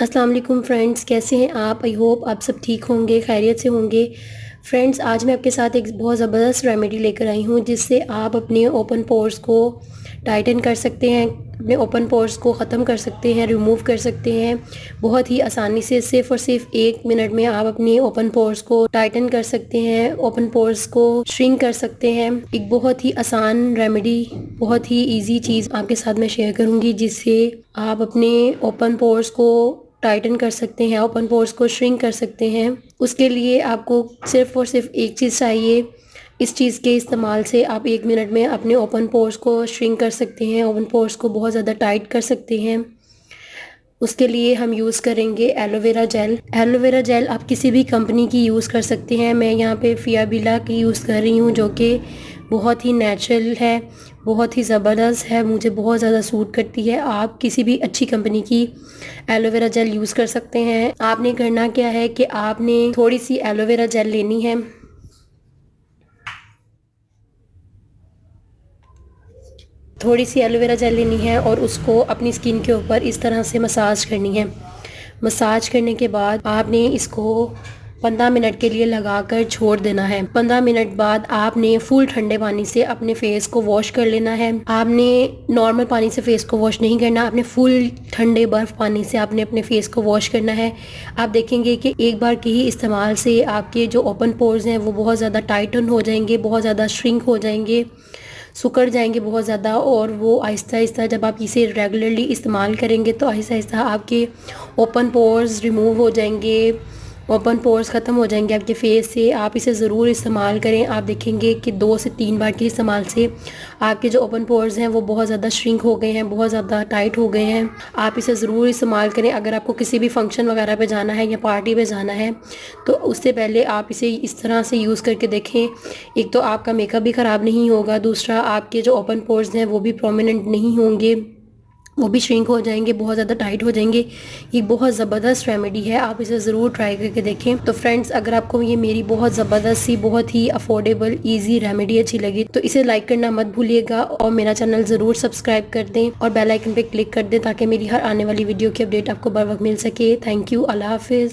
अस्सलाम वालेकुम फ्रेंड्स, कैसे हैं आप? आई होप आप सब ठीक होंगे, खैरियत से होंगे। फ्रेंड्स, आज मैं आपके साथ एक बहुत ज़बरदस्त रेमेडी लेकर आई हूँ जिससे आप अपने ओपन पोर्स को टाइटन कर सकते हैं, अपने ओपन पोर्स को ख़त्म कर सकते हैं, रिमूव कर सकते हैं बहुत ही आसानी से। सिर्फ और सिर्फ 1 मिनट में आप अपने ओपन पोर्स को टाइटन कर सकते हैं, ओपन पोर्स को श्रिंक कर सकते हैं। एक बहुत ही आसान रेमेडी, बहुत ही ईजी चीज़ आपके साथ मैं शेयर करूँगी जिससे आप अपने ओपन पोर्स को टाइटन कर सकते हैं, ओपन पोर्स को श्रिंक कर सकते हैं। उसके लिए आपको सिर्फ और सिर्फ एक चीज़ चाहिए। इस चीज़ के इस्तेमाल से आप 1 मिनट में अपने ओपन पोर्स को श्रिंक कर सकते हैं, ओपन पोर्स को बहुत ज़्यादा टाइट कर सकते हैं। उसके लिए हम यूज़ करेंगे एलोवेरा जेल। एलोवेरा जेल आप किसी भी कंपनी की यूज़ कर सकते हैं। मैं यहाँ पे फियाबिला की यूज़ कर रही हूँ जो कि बहुत ही नेचुरल है, बहुत ही ज़बरदस्त है, मुझे बहुत ज़्यादा सूट करती है। आप किसी भी अच्छी कंपनी की एलोवेरा जेल यूज़ कर सकते हैं। आपने करना क्या है कि आपने थोड़ी सी एलोवेरा जेल लेनी है, थोड़ी सी एलोवेरा जेल लेनी है और उसको अपनी स्किन के ऊपर इस तरह से मसाज करनी है। मसाज करने के बाद आपने इसको 15 मिनट के लिए लगाकर छोड़ देना है। 15 मिनट बाद आपने फुल ठंडे पानी से अपने फेस को वॉश कर लेना है। आपने नॉर्मल पानी से फेस को वॉश नहीं करना, आपने फुल ठंडे बर्फ़ पानी से आपने अपने फेस को वॉश करना है। आप देखेंगे कि एक बार के ही इस्तेमाल से आपके जो ओपन पोर्स हैं वो बहुत ज़्यादा टाइटन हो जाएंगे, बहुत ज़्यादा श्रिंक हो जाएंगे, सिकुड़ जाएंगे बहुत ज़्यादा। और वो आहिस्ता आहिस्ता जब आप इसे रेगुलरली इस्तेमाल करेंगे तो आहिस्ता आहिस्ता आपके ओपन पोर्स रिमूव हो जाएंगे, ओपन पोर्स ख़त्म हो जाएंगे आपके फेस से। आप इसे ज़रूर इस्तेमाल करें। आप देखेंगे कि 2 से 3 बार के इस्तेमाल से आपके जो ओपन पोर्स हैं वो बहुत ज़्यादा श्रिंक हो गए हैं, बहुत ज़्यादा टाइट हो गए हैं। आप इसे ज़रूर इस्तेमाल करें। अगर आपको किसी भी फंक्शन वगैरह पे जाना है या पार्टी पे जाना है तो उससे पहले आप इसे इस तरह से यूज़ करके देखें। एक तो आपका मेकअप भी ख़राब नहीं होगा, दूसरा आपके जो ओपन पोर्स हैं वो भी प्रोमिनेंट नहीं होंगे, वो भी श्रिंक हो जाएंगे, बहुत ज़्यादा टाइट हो जाएंगे। ये बहुत ज़बरदस्त रेमेडी है, आप इसे ज़रूर ट्राई करके देखें। तो फ्रेंड्स, अगर आपको ये मेरी बहुत ज़बरदस्त सी, बहुत ही अफोर्डेबल ईजी रेमेडी अच्छी लगी तो इसे लाइक करना मत भूलिएगा और मेरा चैनल ज़रूर सब्सक्राइब कर दें और बेल आइकन पे क्लिक कर दें ताकि मेरी हर आने वाली वीडियो की अपडेट आपको बर वक्त मिल सके। थैंक यू, अल्लाह हाफिज़।